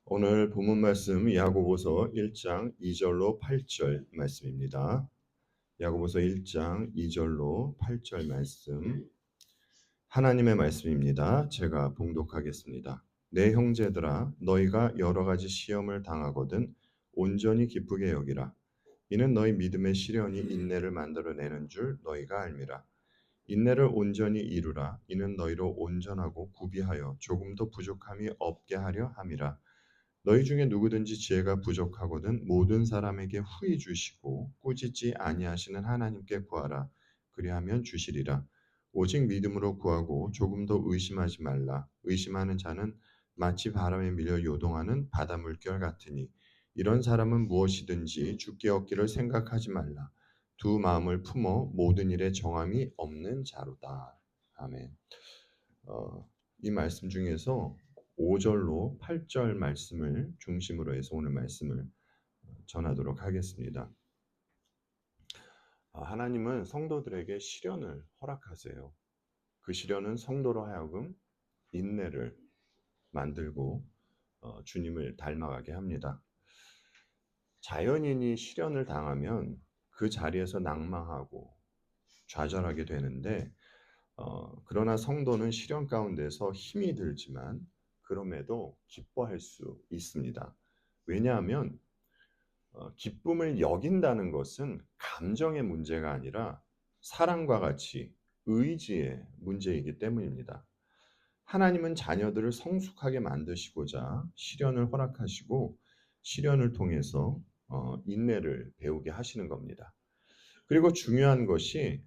오늘 본문 말씀 야고보서 1장 2절로 8절 말씀입니다. 야고보서 1장 2절로 8절 말씀 하나님의 말씀입니다. 제가 봉독하겠습니다. 내 형제들아 너희가 여러 가지 시험을 당하거든 온전히 기쁘게 여기라. 이는 너희 믿음의 시련이 인내를 만들어내는 줄 너희가 알미라. 인내를 온전히 이루라. 이는 너희로 온전하고 구비하여 조금도 부족함이 없게 하려 함이라. 너희 중에 누구든지 지혜가 부족하거든 모든 사람에게 후히 주시고 꾸짖지 아니하시는 하나님께 구하라. 그리하면 주시리라. 오직 믿음으로 구하고 조금도 의심하지 말라. 의심하는 자는 마치 바람에 밀려 요동하는 바다 물결 같으니 이런 사람은 무엇이든지 주께 얻기를 생각하지 말라. 두 마음을 품어 모든 일에 정함이 없는 자로다. 아멘. 이 말씀 중에서 5절로 8절 말씀을 중심으로 해서 오늘 말씀을 전하도록 하겠습니다. 하나님은 성도들에게 시련을 허락하세요. 그 시련은 성도로 하여금 인내를 만들고 주님을 닮아가게 합니다. 자연인이 시련을 당하면 그 자리에서 낭망하고 좌절하게 되는데 그러나 성도는 시련 가운데서 힘이 들지만 그럼에도 기뻐할 수 있습니다. 왜냐하면 기쁨을 여긴다는 것은 감정의 문제가 아니라 사랑과 같이 의지의 문제이기 때문입니다. 하나님은 자녀들을 성숙하게 만드시고자 시련을 허락하시고 시련을 통해서 인내를 배우게 하시는 겁니다. 그리고 중요한 것이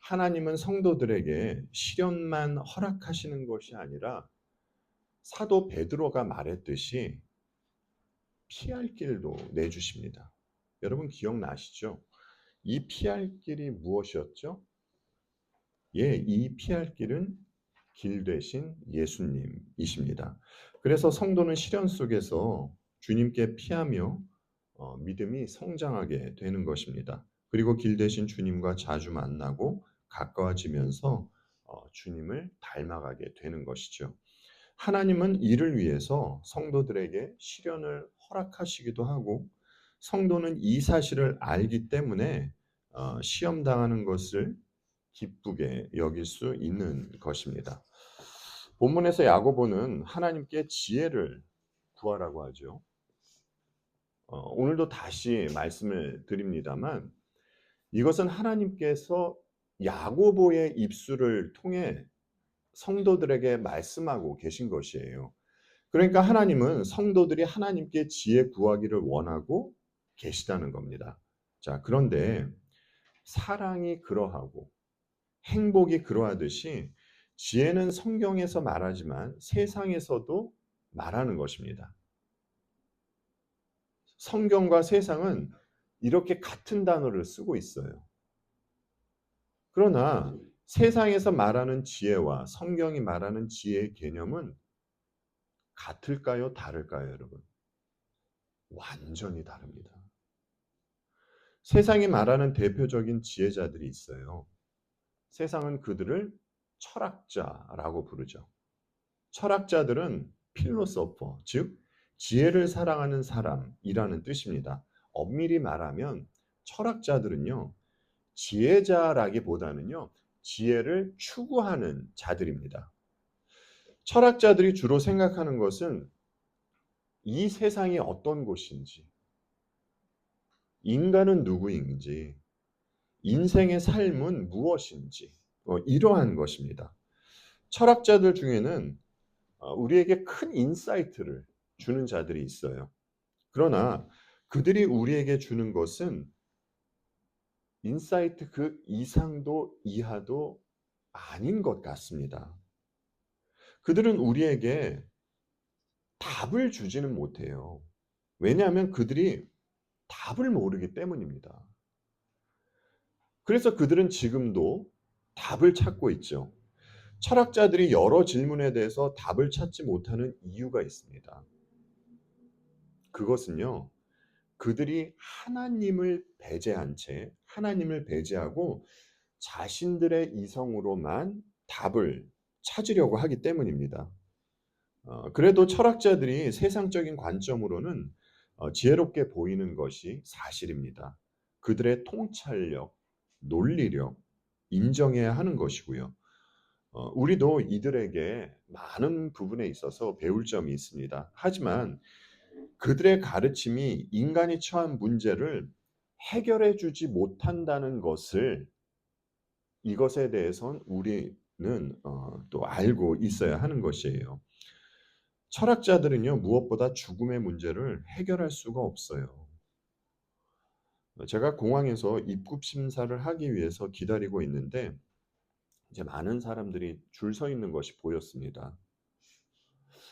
하나님은 성도들에게 시련만 허락하시는 것이 아니라 사도 베드로가 말했듯이 피할 길도 내주십니다. 여러분 기억나시죠? 이 피할 길이 무엇이었죠? 이 피할 길은 길 되신 예수님이십니다. 그래서 성도는 시련 속에서 주님께 피하며 믿음이 성장하게 되는 것입니다. 그리고 길 되신 주님과 자주 만나고 가까워지면서 주님을 닮아가게 되는 것이죠. 하나님은 이를 위해서 성도들에게 시련을 허락하시기도 하고 성도는 이 사실을 알기 때문에 시험 당하는 것을 기쁘게 여길 수 있는 것입니다. 본문에서 야고보는 하나님께 지혜를 구하라고 하죠. 오늘도 다시 말씀을 드립니다만 이것은 하나님께서 야고보의 입술을 통해 성도들에게 말씀하고 계신 것이에요. 그러니까 하나님은 성도들이 하나님께 지혜 구하기를 원하고 계시다는 겁니다. 자, 그런데 사랑이 그러하고 행복이 그러하듯이 지혜는 성경에서 말하지만 세상에서도 말하는 것입니다. 성경과 세상은 이렇게 같은 단어를 쓰고 있어요. 그러나 세상에서 말하는 지혜와 성경이 말하는 지혜의 개념은 같을까요? 다를까요, 여러분? 완전히 다릅니다. 세상이 말하는 대표적인 지혜자들이 있어요. 세상은 그들을 철학자라고 부르죠. 철학자들은 필로소퍼, 즉 지혜를 사랑하는 사람이라는 뜻입니다. 엄밀히 말하면 철학자들은요, 지혜자라기보다는요, 지혜를 추구하는 자들입니다. 철학자들이 주로 생각하는 것은 이 세상이 어떤 곳인지, 인간은 누구인지, 인생의 삶은 무엇인지, 이러한 것입니다. 철학자들 중에는 우리에게 큰 인사이트를 주는 자들이 있어요. 그러나 그들이 우리에게 주는 것은 인사이트 그 이상도 이하도 아닌 것 같습니다. 그들은 우리에게 답을 주지는 못해요. 왜냐하면 그들이 답을 모르기 때문입니다. 그래서 그들은 지금도 답을 찾고 있죠. 철학자들이 여러 질문에 대해서 답을 찾지 못하는 이유가 있습니다. 그것은요, 그들이 하나님을 배제한 채, 하나님을 배제하고 자신들의 이성으로만 답을 찾으려고 하기 때문입니다. 그래도 철학자들이 세상적인 관점으로는 지혜롭게 보이는 것이 사실입니다. 그들의 통찰력, 논리력 인정해야 하는 것이고요. 우리도 이들에게 많은 부분에 있어서 배울 점이 있습니다. 하지만 그들의 가르침이 인간이 처한 문제를 해결해 주지 못한다는 것을 이것에 대해선 우리는 또 알고 있어야 하는 것이에요. 철학자들은요, 무엇보다 죽음의 문제를 해결할 수가 없어요. 제가 공항에서 입국 심사를 하기 위해서 기다리고 있는데 이제 많은 사람들이 줄 서 있는 것이 보였습니다.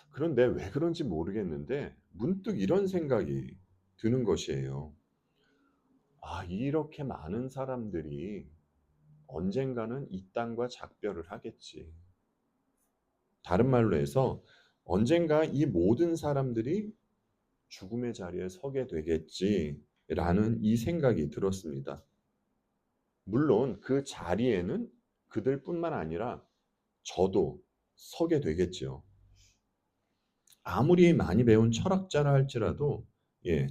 그런데 왜 그런지 모르겠는데 문득 이런 생각이 드는 것이에요. 아, 이렇게 많은 사람들이 언젠가는 이 땅과 작별을 하겠지. 다른 말로 해서 언젠가 이 모든 사람들이 죽음의 자리에 서게 되겠지라는 이 생각이 들었습니다. 물론 그 자리에는 그들뿐만 아니라 저도 서게 되겠지요. 아무리 많이 배운 철학자라 할지라도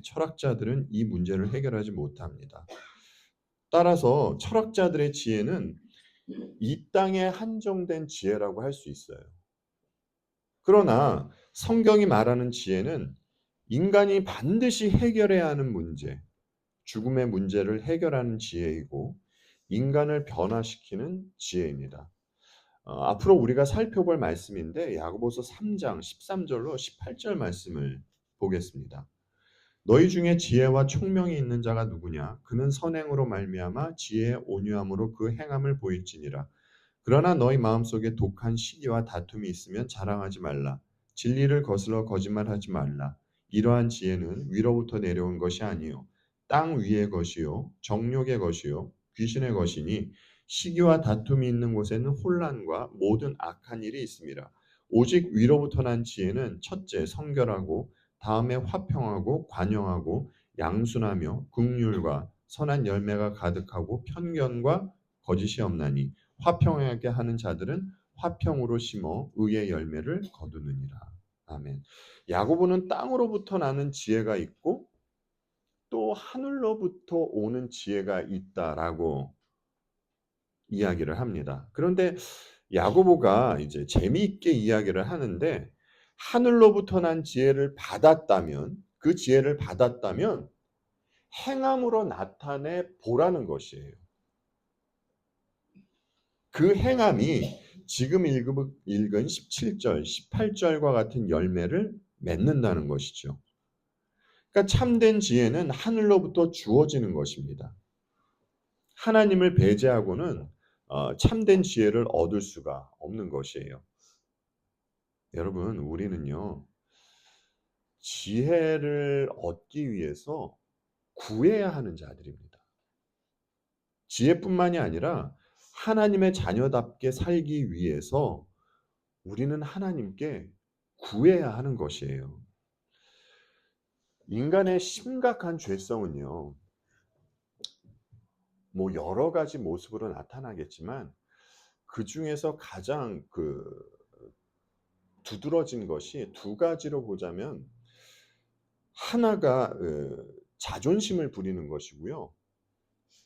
철학자들은 이 문제를 해결하지 못합니다. 따라서 철학자들의 지혜는 이 땅에 한정된 지혜라고 할 수 있어요. 그러나 성경이 말하는 지혜는 인간이 반드시 해결해야 하는 문제, 죽음의 문제를 해결하는 지혜이고 인간을 변화시키는 지혜입니다. 앞으로 우리가 살펴볼 말씀인데 야고보서 3장 13절로 18절 말씀을 보겠습니다. 너희 중에 지혜와 총명이 있는 자가 누구냐? 그는 선행으로 말미암아 지혜의 온유함으로 그 행함을 보일지니라. 그러나 너희 마음속에 독한 시기와 다툼이 있으면 자랑하지 말라. 진리를 거슬러 거짓말하지 말라. 이러한 지혜는 위로부터 내려온 것이 아니요 땅 위의 것이요 정욕의 것이요 귀신의 것이니 시기와 다툼이 있는 곳에는 혼란과 모든 악한 일이 있습니다. 오직 위로부터 난 지혜는 첫째 성결하고 다음에 화평하고 관용하고 양순하며 긍휼과 선한 열매가 가득하고 편견과 거짓이 없나니 화평하게 하는 자들은 화평으로 심어 의의 열매를 거두느니라. 아멘. 야고보는 땅으로부터 나는 지혜가 있고 또 하늘로부터 오는 지혜가 있다라고 이야기를 합니다. 그런데 야고보가 이제 재미있게 이야기를 하는데 하늘로부터 난 지혜를 받았다면 그 지혜를 받았다면 행함으로 나타내 보라는 것이에요. 그 행함이 지금 읽은 17절, 18절과 같은 열매를 맺는다는 것이죠. 그러니까 참된 지혜는 하늘로부터 주어지는 것입니다. 하나님을 배제하고는 참된 지혜를 얻을 수가 없는 것이에요. 여러분, 우리는요, 지혜를 얻기 위해서 구해야 하는 자들입니다. 지혜뿐만이 아니라 하나님의 자녀답게 살기 위해서 우리는 하나님께 구해야 하는 것이에요. 인간의 심각한 죄성은요, 뭐 여러 가지 모습으로 나타나겠지만 그 중에서 가장 두드러진 것이 두 가지로 보자면 하나가 자존심을 부리는 것이고요.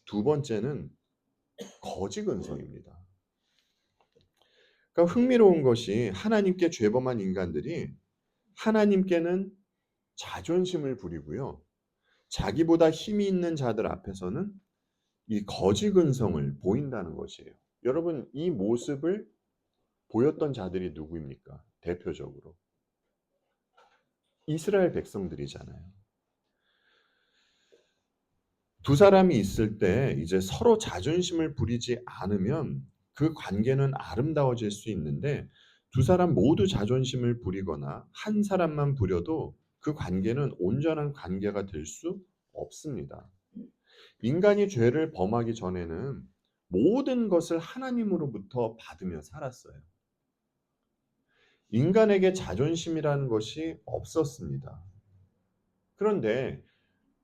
두 번째는 거짓 근성입니다. 그러니까 흥미로운 것이 하나님께 죄범한 인간들이 하나님께는 자존심을 부리고요. 자기보다 힘이 있는 자들 앞에서는 이 거짓 근성을 보인다는 것이에요. 여러분, 이 모습을 보였던 자들이 누구입니까? 대표적으로 이스라엘 백성들이잖아요. 두 사람이 있을 때 이제 서로 자존심을 부리지 않으면 그 관계는 아름다워질 수 있는데 두 사람 모두 자존심을 부리거나 한 사람만 부려도 그 관계는 온전한 관계가 될 수 없습니다. 인간이 죄를 범하기 전에는 모든 것을 하나님으로부터 받으며 살았어요. 인간에게 자존심이라는 것이 없었습니다. 그런데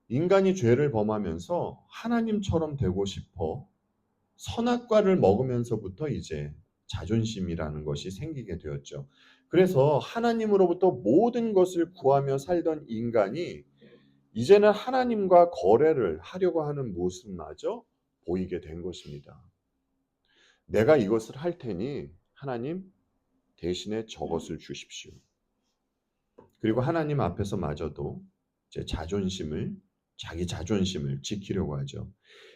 인간이 죄를 범하면서 하나님처럼 되고 싶어 선악과를 먹으면서부터 이제 자존심이라는 것이 생기게 되었죠. 그래서 하나님으로부터 모든 것을 구하며 살던 인간이 이제는 하나님과 거래를 하려고 하는 모습마저 보이게 된 것입니다. 내가 이것을 할 테니 하나님 대신에 저것을 주십시오. 그리고 하나님 앞에서마저도 자기 자존심을 지키려고 하죠.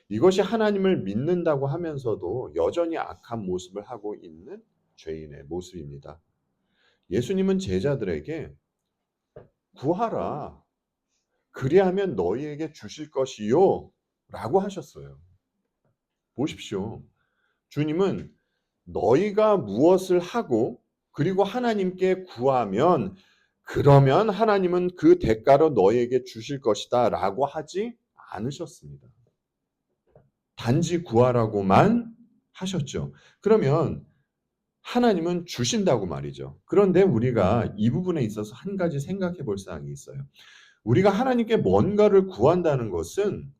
이것이 하나님을 믿는다고 하면서도 여전히 악한 모습을 하고 있는 죄인의 모습입니다. 예수님은 제자들에게 구하라. 그리하면 너희에게 주실 것이요. 라고 하셨어요. 보십시오. 주님은 너희가 무엇을 하고 그리고 하나님께 구하면 그러면 하나님은 그 대가로 너희에게 주실 것이다 라고 하지 않으셨습니다. 단지 구하라고만 하셨죠. 그러면 하나님은 주신다고 말이죠. 그런데 우리가 이 부분에 있어서 한 가지 생각해 볼 사항이 있어요. 우리가 하나님께 뭔가를 구한다는 것은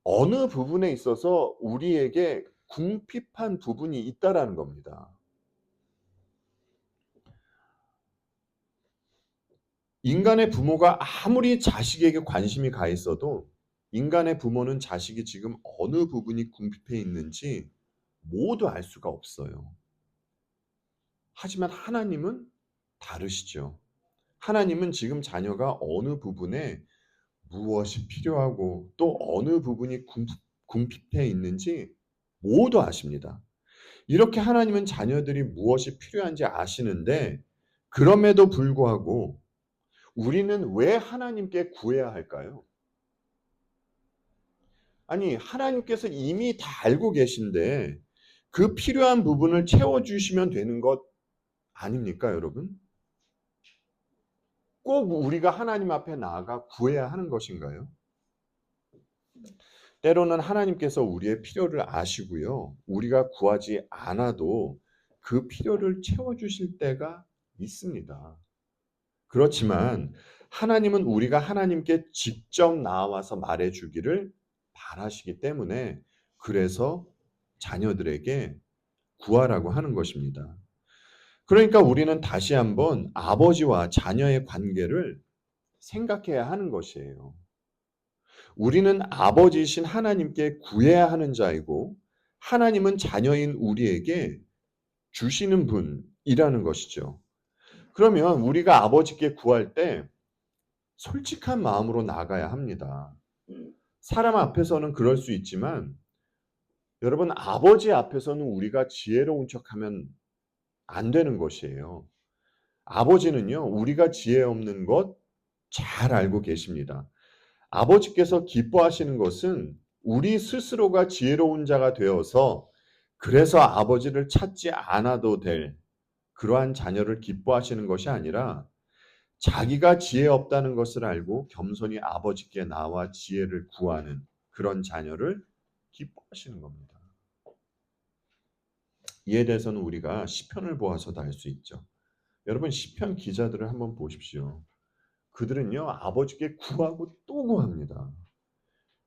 어느 부분에 있어서 우리에게 궁핍한 부분이 있다라는 겁니다. 인간의 부모가 아무리 자식에게 관심이 가 있어도 인간의 부모는 자식이 지금 어느 부분이 궁핍해 있는지 모두 알 수가 없어요. 하지만 하나님은 다르시죠. 하나님은 지금 자녀가 어느 부분에 무엇이 필요하고 또 어느 부분이 궁핍해 있는지 모두 아십니다. 이렇게 하나님은 자녀들이 무엇이 필요한지 아시는데 그럼에도 불구하고 우리는 왜 하나님께 구해야 할까요? 아니, 하나님께서 이미 다 알고 계신데 그 필요한 부분을 채워주시면 되는 것 아닙니까, 여러분? 꼭 우리가 하나님 앞에 나아가 구해야 하는 것인가요? 때로는 하나님께서 우리의 필요를 아시고요. 우리가 구하지 않아도 그 필요를 채워주실 때가 있습니다. 그렇지만 하나님은 우리가 하나님께 직접 나와서 말해주기를 바라시기 때문에 그래서 자녀들에게 구하라고 하는 것입니다. 그러니까 우리는 다시 한번 아버지와 자녀의 관계를 생각해야 하는 것이에요. 우리는 아버지이신 하나님께 구해야 하는 자이고 하나님은 자녀인 우리에게 주시는 분이라는 것이죠. 그러면 우리가 아버지께 구할 때 솔직한 마음으로 나가야 합니다. 사람 앞에서는 그럴 수 있지만 여러분 아버지 앞에서는 우리가 지혜로운 척하면 안 되는 것이에요. 아버지는요 우리가 지혜 없는 것 잘 알고 계십니다. 아버지께서 기뻐하시는 것은 우리 스스로가 지혜로운 자가 되어서 그래서 아버지를 찾지 않아도 될 그러한 자녀를 기뻐하시는 것이 아니라 자기가 지혜 없다는 것을 알고 겸손히 아버지께 나와 지혜를 구하는 그런 자녀를 기뻐하시는 겁니다. 이에 대해서는 우리가 시편을 보아서도 알 수 있죠. 여러분 시편 기자들을 한번 보십시오. 그들은요 아버지께 구하고 또 구합니다.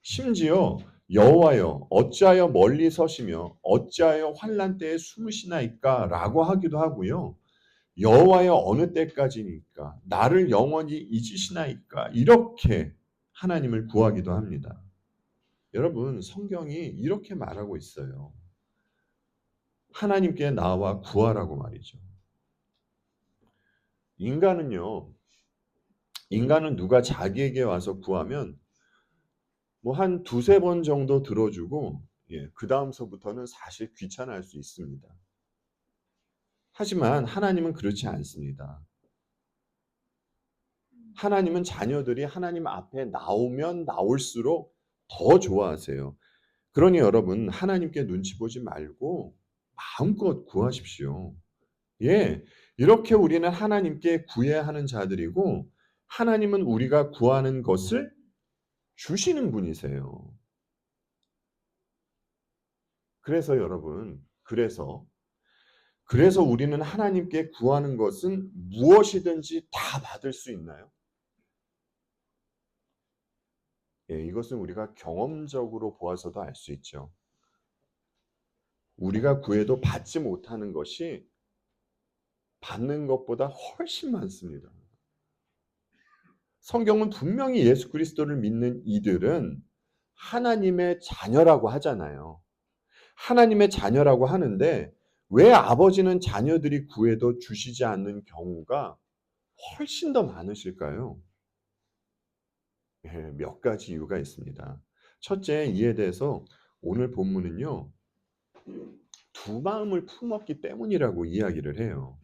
심지어 여호와여 어찌하여 멀리 서시며 어찌하여 환난 때에 숨으시나이까라고 하기도 하고요. 여호와여 어느 때까지니까 나를 영원히 잊으시나이까 이렇게 하나님을 구하기도 합니다. 여러분 성경이 이렇게 말하고 있어요. 하나님께 나와 구하라고 말이죠. 인간은 누가 자기에게 와서 구하면 뭐 한 두세 번 정도 들어주고 그 다음서부터는 사실 귀찮아할 수 있습니다. 하지만 하나님은 그렇지 않습니다. 하나님은 자녀들이 하나님 앞에 나오면 나올수록 더 좋아하세요. 그러니 여러분 하나님께 눈치 보지 말고 마음껏 구하십시오. 예, 이렇게 우리는 하나님께 구해야 하는 자들이고 하나님은 우리가 구하는 것을 주시는 분이세요. 그래서 여러분, 그래서 우리는 하나님께 구하는 것은 무엇이든지 다 받을 수 있나요? 예, 이것은 우리가 경험적으로 보아서도 알 수 있죠. 우리가 구해도 받지 못하는 것이 받는 것보다 훨씬 많습니다. 성경은 분명히 예수 그리스도를 믿는 이들은 하나님의 자녀라고 하잖아요. 하나님의 자녀라고 하는데 왜 아버지는 자녀들이 구해도 주시지 않는 경우가 훨씬 더 많으실까요? 몇 가지 이유가 있습니다. 첫째, 이에 대해서 오늘 본문은요, 두 마음을 품었기 때문이라고 이야기를 해요.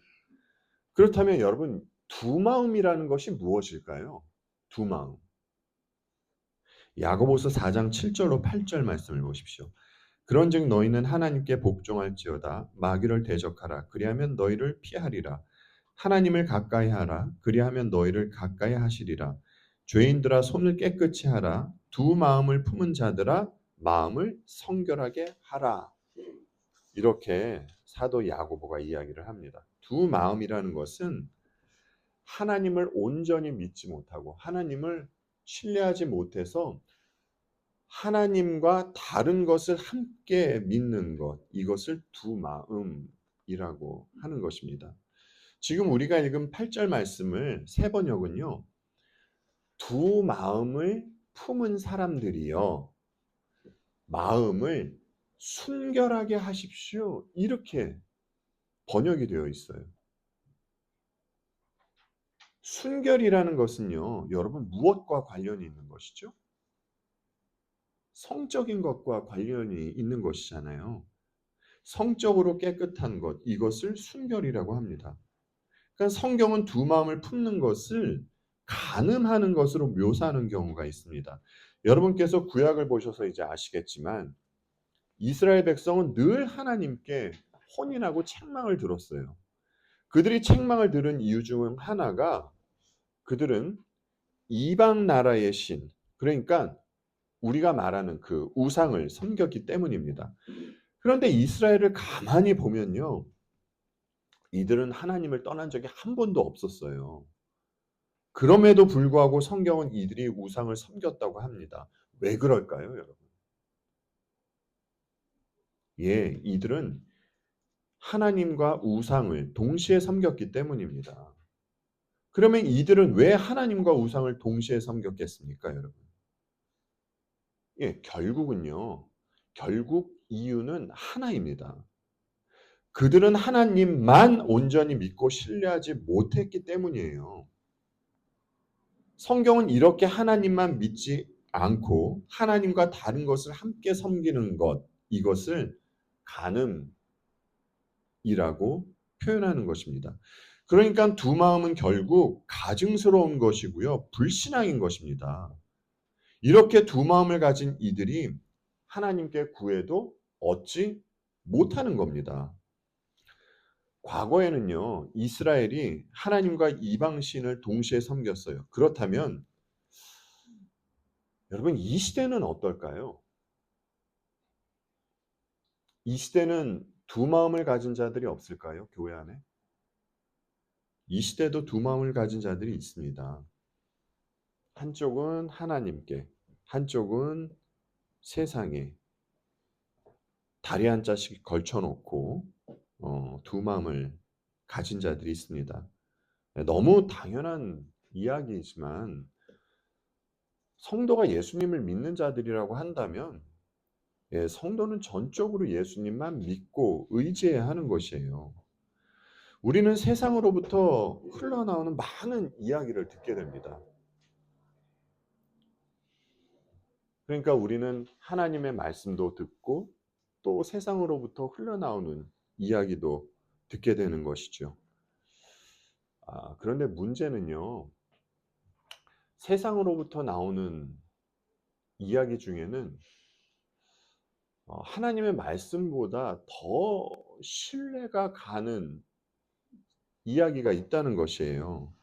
그렇다면 여러분, 두 마음이라는 것이 무엇일까요? 두 마음. 야고보서 4장 7절로 8절 말씀을 보십시오. 그런즉 너희는 하나님께 복종할지어다 마귀를 대적하라 그리하면 너희를 피하리라. 하나님을 가까이 하라 그리하면 너희를 가까이 하시리라. 죄인들아 손을 깨끗이 하라. 두 마음을 품은 자들아 마음을 성결하게 하라. 이렇게 사도 야고보가 이야기를 합니다. 두 마음이라는 것은 하나님을 온전히 믿지 못하고 하나님을 신뢰하지 못해서 하나님과 다른 것을 함께 믿는 것, 이것을 두 마음이라고 하는 것입니다. 지금 우리가 읽은 8절 말씀을 세 번역은요, 두 마음을 품은 사람들이여 마음을 순결하게 하십시오. 이렇게 번역이 되어 있어요. 순결이라는 것은요, 여러분 무엇과 관련이 있는 것이죠? 성적인 것과 관련이 있는 것이잖아요. 성적으로 깨끗한 것, 이것을 순결이라고 합니다. 그러니까 성경은 두 마음을 품는 것을 간음하는 것으로 묘사하는 경우가 있습니다. 여러분께서 구약을 보셔서 이제 아시겠지만 이스라엘 백성은 늘 하나님께 혼인하고 책망을 들었어요. 그들이 책망을 들은 이유 중 하나가 그들은 이방 나라의 신, 그러니까 우리가 말하는 그 우상을 섬겼기 때문입니다. 그런데 이스라엘을 가만히 보면요. 이들은 하나님을 떠난 적이 한 번도 없었어요. 그럼에도 불구하고 성경은 이들이 우상을 섬겼다고 합니다. 왜 그럴까요, 여러분? 예, 이들은 하나님과 우상을 동시에 섬겼기 때문입니다. 그러면 이들은 왜 하나님과 우상을 동시에 섬겼겠습니까, 여러분? 예, 결국 이유는 하나입니다. 그들은 하나님만 온전히 믿고 신뢰하지 못했기 때문이에요. 성경은 이렇게 하나님만 믿지 않고 하나님과 다른 것을 함께 섬기는 것, 이것을 간음이라고 표현하는 것입니다. 그러니까 두 마음은 결국 가증스러운 것이고요. 불신앙인 것입니다. 이렇게 두 마음을 가진 이들이 하나님께 구해도 얻지 못하는 겁니다. 과거에는요, 이스라엘이 하나님과 이방신을 동시에 섬겼어요. 그렇다면 여러분 이 시대는 어떨까요? 이 시대는 두 마음을 가진 자들이 없을까요? 교회 안에? 이 시대도 두 마음을 가진 자들이 있습니다. 한쪽은 하나님께, 한쪽은 세상에 다리 한 자씩 걸쳐놓고 두 마음을 가진 자들이 있습니다. 너무 당연한 이야기이지만 성도가 예수님을 믿는 자들이라고 한다면 성도는 전적으로 예수님만 믿고 의지해야 하는 것이에요. 우리는 세상으로부터 흘러나오는 많은 이야기를 듣게 됩니다. 그러니까 우리는 하나님의 말씀도 듣고 또 세상으로부터 흘러나오는 이야기도 듣게 되는 것이죠. 그런데 문제는요. 세상으로부터 나오는 이야기 중에는 하나님의 말씀보다 더 신뢰가 가는 이야기가 있다는 것이에요.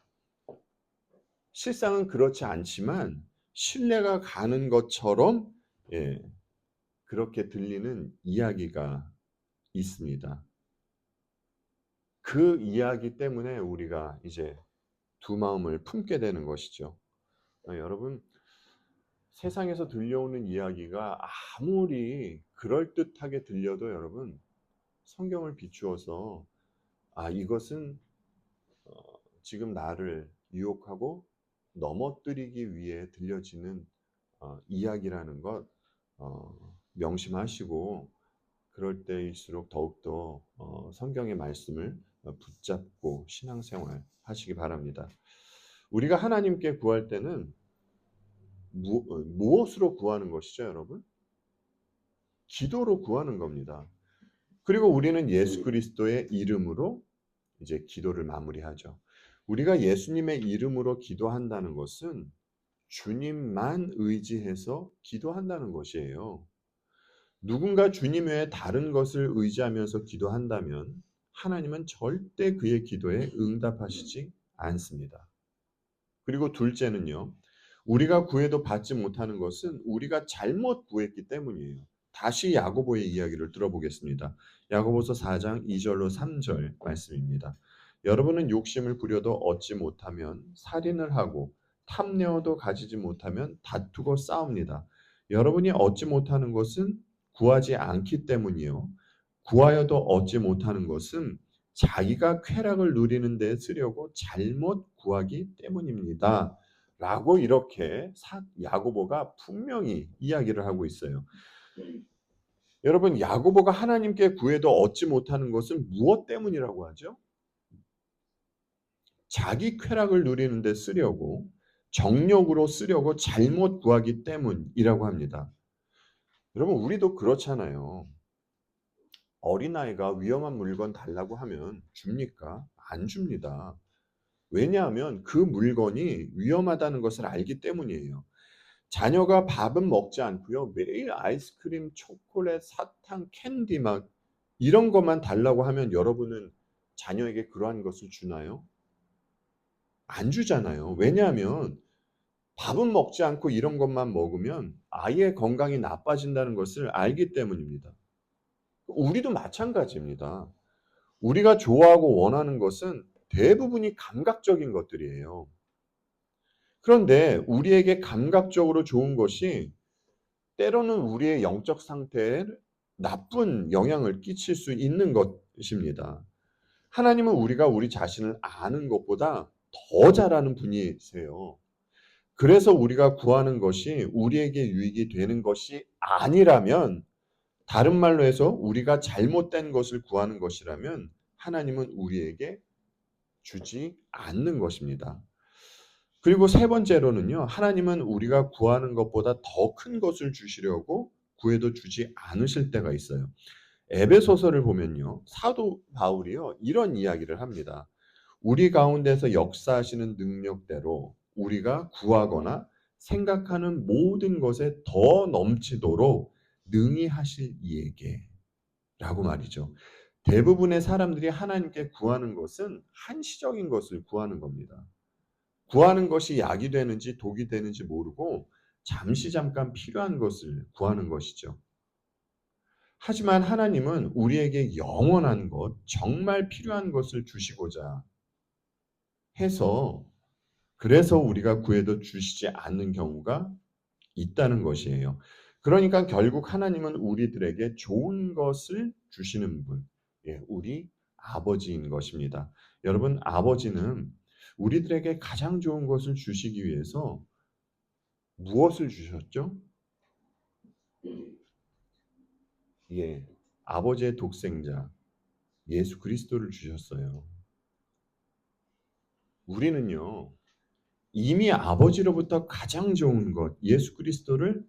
실상은 그렇지 않지만 신뢰가 가는 것처럼 그렇게 들리는 이야기가 있습니다. 그 이야기 때문에 우리가 이제 두 마음을 품게 되는 것이죠. 여러분, 세상에서 들려오는 이야기가 아무리 그럴듯하게 들려도 여러분 성경을 비추어서 이것은 지금 나를 유혹하고 넘어뜨리기 위해 들려지는 이야기라는 것 명심하시고 그럴 때일수록 더욱더 성경의 말씀을 붙잡고 신앙생활 하시기 바랍니다. 우리가 하나님께 구할 때는 무엇으로 구하는 것이죠, 여러분? 기도로 구하는 겁니다. 그리고 우리는 예수 그리스도의 이름으로 이제 기도를 마무리하죠. 우리가 예수님의 이름으로 기도한다는 것은 주님만 의지해서 기도한다는 것이에요. 누군가 주님 외에 다른 것을 의지하면서 기도한다면 하나님은 절대 그의 기도에 응답하시지 않습니다. 그리고 둘째는요. 우리가 구해도 받지 못하는 것은 우리가 잘못 구했기 때문이에요. 다시 야고보의 이야기를 들어보겠습니다. 야고보서 4장 2절로 3절 말씀입니다. 여러분은 욕심을 부려도 얻지 못하면 살인을 하고 탐내어도 가지지 못하면 다투고 싸웁니다. 여러분이 얻지 못하는 것은 구하지 않기 때문이요. 구하여도 얻지 못하는 것은 자기가 쾌락을 누리는 데 쓰려고 잘못 구하기 때문입니다. 라고 이렇게 야고보가 분명히 이야기를 하고 있어요. 여러분, 야고보가 하나님께 구해도 얻지 못하는 것은 무엇 때문이라고 하죠? 자기 쾌락을 누리는 데 쓰려고 정욕으로 쓰려고 잘못 구하기 때문이라고 합니다. 여러분, 우리도 그렇잖아요. 어린아이가 위험한 물건 달라고 하면 줍니까? 안 줍니다. 왜냐하면 그 물건이 위험하다는 것을 알기 때문이에요. 자녀가 밥은 먹지 않고요. 매일 아이스크림, 초콜릿, 사탕, 캔디 막 이런 것만 달라고 하면 여러분은 자녀에게 그러한 것을 주나요? 안 주잖아요. 왜냐하면 밥은 먹지 않고 이런 것만 먹으면 아이의 건강이 나빠진다는 것을 알기 때문입니다. 우리도 마찬가지입니다. 우리가 좋아하고 원하는 것은 대부분이 감각적인 것들이에요. 그런데 우리에게 감각적으로 좋은 것이 때로는 우리의 영적 상태에 나쁜 영향을 끼칠 수 있는 것입니다. 하나님은 우리가 우리 자신을 아는 것보다 더 잘 아는 분이세요. 그래서 우리가 구하는 것이 우리에게 유익이 되는 것이 아니라면, 다른 말로 해서 우리가 잘못된 것을 구하는 것이라면 하나님은 우리에게 주지 않는 것입니다. 그리고 세 번째로는요. 하나님은 우리가 구하는 것보다 더 큰 것을 주시려고 구해도 주지 않으실 때가 있어요. 에베소서를 보면요. 사도 바울이요. 이런 이야기를 합니다. 우리 가운데서 역사하시는 능력대로 우리가 구하거나 생각하는 모든 것에 더 넘치도록 능히 하실 이에게 라고 말이죠. 대부분의 사람들이 하나님께 구하는 것은 한시적인 것을 구하는 겁니다. 구하는 것이 약이 되는지 독이 되는지 모르고 잠시 잠깐 필요한 것을 구하는 것이죠. 하지만 하나님은 우리에게 영원한 것, 정말 필요한 것을 주시고자 해서, 그래서 우리가 구해도 주시지 않는 경우가 있다는 것이에요. 그러니까 결국 하나님은 우리들에게 좋은 것을 주시는 분, 우리 아버지인 것입니다. 여러분, 아버지는 우리들에게 가장 좋은 것을 주시기 위해서 무엇을 주셨죠? 아버지의 독생자 예수 그리스도를 주셨어요. 우리는요, 이미 아버지로부터 가장 좋은 것, 예수 그리스도를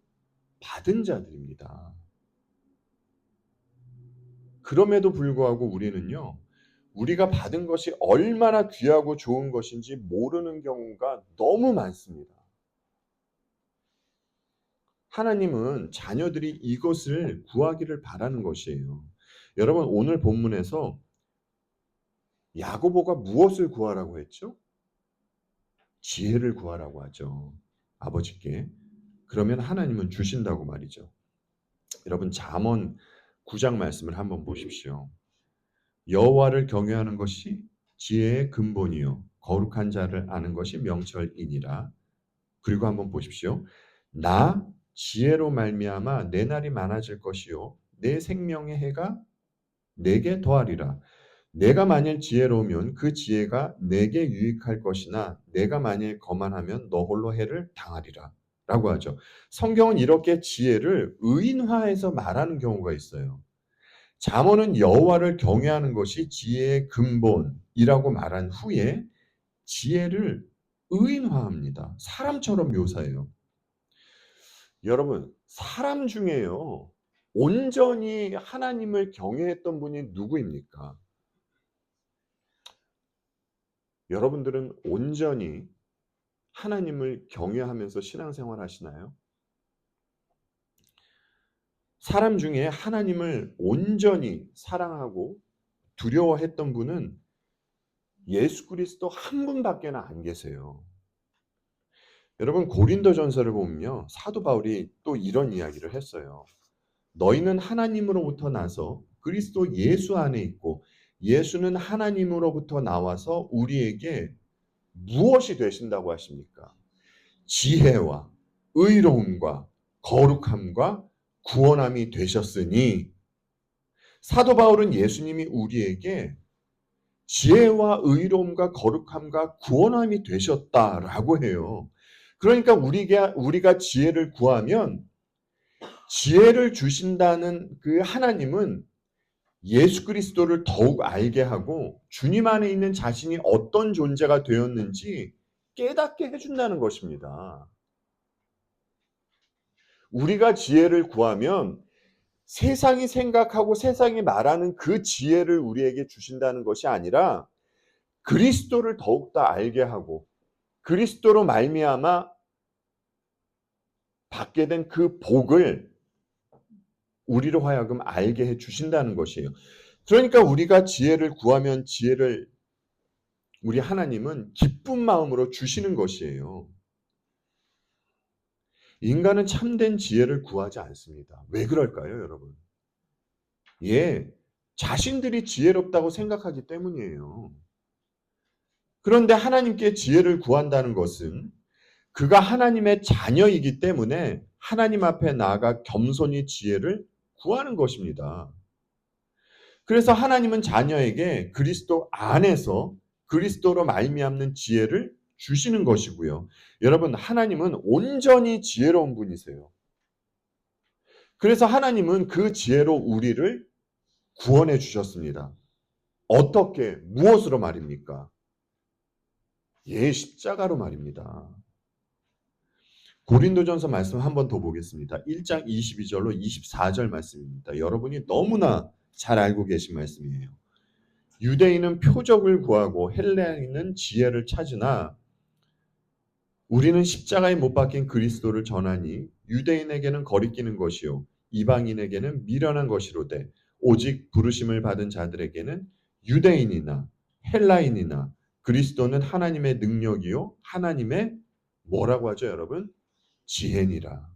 받은 자들입니다. 그럼에도 불구하고 우리는요, 우리가 받은 것이 얼마나 귀하고 좋은 것인지 모르는 경우가 너무 많습니다. 하나님은 자녀들이 이것을 구하기를 바라는 것이에요. 여러분, 오늘 본문에서 야고보가 무엇을 구하라고 했죠? 지혜를 구하라고 하죠. 아버지께. 그러면 하나님은 주신다고 말이죠. 여러분, 잠언 9장 말씀을 한번 보십시오. 여호와를 경외하는 것이 지혜의 근본이요 거룩한 자를 아는 것이 명철이니라. 그리고 한번 보십시오. 나 지혜로 말미암아 내 날이 많아질 것이요 내 생명의 해가 내게 더하리라. 내가 만일 지혜로우면 그 지혜가 내게 유익할 것이나 내가 만일 거만하면 너 홀로 해를 당하리라. 라고 하죠. 성경은 이렇게 지혜를 의인화해서 말하는 경우가 있어요. 잠언은 여호와를 경외하는 것이 지혜의 근본이라고 말한 후에 지혜를 의인화합니다. 사람처럼 묘사해요. 여러분, 사람 중에요. 온전히 하나님을 경외했던 분이 누구입니까? 여러분들은 온전히 하나님을 경외하면서 신앙생활 하시나요? 사람 중에 하나님을 온전히 사랑하고 두려워했던 분은 예수 그리스도 한 분밖에는 안 계세요. 여러분 고린도전서를 보면요. 사도 바울이 또 이런 이야기를 했어요. 너희는 하나님으로부터 나서 그리스도 예수 안에 있고 예수는 하나님으로부터 나와서 우리에게 무엇이 되신다고 하십니까? 지혜와 의로움과 거룩함과 구원함이 되셨으니 사도 바울은 예수님이 우리에게 지혜와 의로움과 거룩함과 구원함이 되셨다라고 해요. 그러니까 우리가 지혜를 구하면 지혜를 주신다는 그 하나님은 예수 그리스도를 더욱 알게 하고 주님 안에 있는 자신이 어떤 존재가 되었는지 깨닫게 해준다는 것입니다. 우리가 지혜를 구하면 세상이 생각하고 세상이 말하는 그 지혜를 우리에게 주신다는 것이 아니라 그리스도를 더욱더 알게 하고 그리스도로 말미암아 받게 된 그 복을 우리로 하여금 알게 해 주신다는 것이에요. 그러니까 우리가 지혜를 구하면 지혜를 우리 하나님은 기쁜 마음으로 주시는 것이에요. 인간은 참된 지혜를 구하지 않습니다. 왜 그럴까요, 여러분? 예, 자신들이 지혜롭다고 생각하기 때문이에요. 그런데 하나님께 지혜를 구한다는 것은 그가 하나님의 자녀이기 때문에 하나님 앞에 나아가 겸손히 지혜를 구하는 것입니다. 그래서 하나님은 자녀에게 그리스도 안에서 그리스도로 말미암는 지혜를 주시는 것이고요. 여러분, 하나님은 온전히 지혜로운 분이세요. 그래서 하나님은 그 지혜로 우리를 구원해 주셨습니다. 어떻게, 무엇으로 말입니까? 예, 십자가로 말입니다. 고린도전서 말씀 한 번 더 보겠습니다. 1장 22절로 24절 말씀입니다. 여러분이 너무나 잘 알고 계신 말씀이에요. 유대인은 표적을 구하고 헬라인은 지혜를 찾으나 우리는 십자가에 못 박힌 그리스도를 전하니 유대인에게는 거리끼는 것이요 이방인에게는 미련한 것이로되 오직 부르심을 받은 자들에게는 유대인이나 헬라인이나 그리스도는 하나님의 능력이요 하나님의 뭐라고 하죠, 여러분? 지혜니라.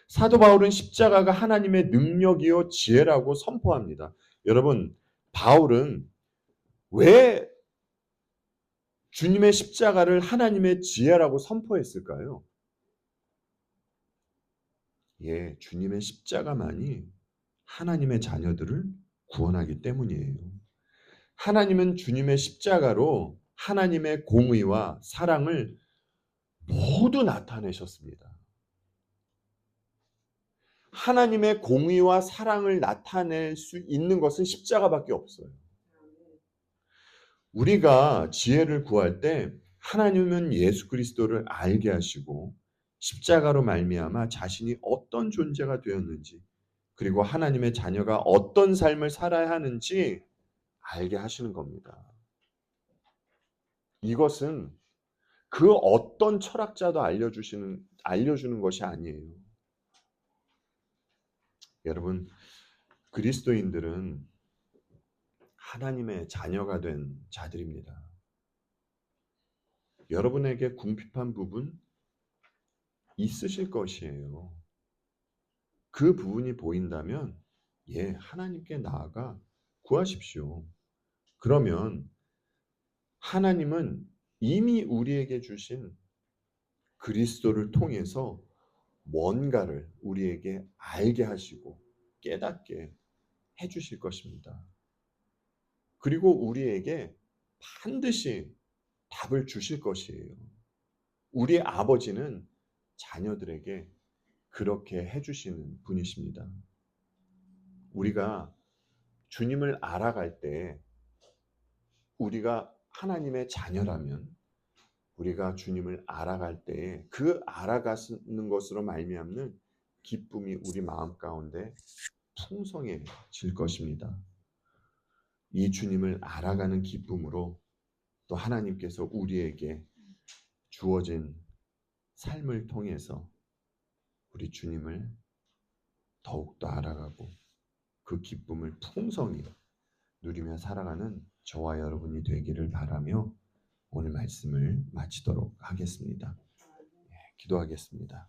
사도 바울은 십자가가 하나님의 능력이요 지혜라고 선포합니다. 여러분, 바울은 왜 주님의 십자가를 하나님의 지혜라고 선포했을까요? 예, 주님의 십자가만이 하나님의 자녀들을 구원하기 때문이에요. 하나님은 주님의 십자가로 하나님의 공의와 사랑을 모두 나타내셨습니다. 하나님의 공의와 사랑을 나타낼 수 있는 것은 십자가밖에 없어요. 우리가 지혜를 구할 때 하나님은 예수 그리스도를 알게 하시고 십자가로 말미암아 자신이 어떤 존재가 되었는지 그리고 하나님의 자녀가 어떤 삶을 살아야 하는지 알게 하시는 겁니다. 이것은 그 어떤 철학자도 알려주는 것이 아니에요. 여러분, 그리스도인들은 하나님의 자녀가 된 자들입니다. 여러분에게 궁핍한 부분 있으실 것이에요. 그 부분이 보인다면 예, 하나님께 나아가 구하십시오. 그러면 하나님은 이미 우리에게 주신 그리스도를 통해서 뭔가를 우리에게 알게 하시고 깨닫게 해주실 것입니다. 그리고 우리에게 반드시 답을 주실 것이에요. 우리 아버지는 자녀들에게 그렇게 해주시는 분이십니다. 우리가 주님을 알아갈 때 우리가 하나님의 자녀라면 우리가 주님을 알아갈 때 그 알아가는 것으로 말미암는 기쁨이 우리 마음 가운데 풍성해질 것입니다. 이 주님을 알아가는 기쁨으로 또 하나님께서 우리에게 주어진 삶을 통해서 우리 주님을 더욱더 알아가고 그 기쁨을 풍성히 누리며 살아가는 저와 여러분이 되기를 바라며 오늘 말씀을 마치도록 하겠습니다. 기도하겠습니다.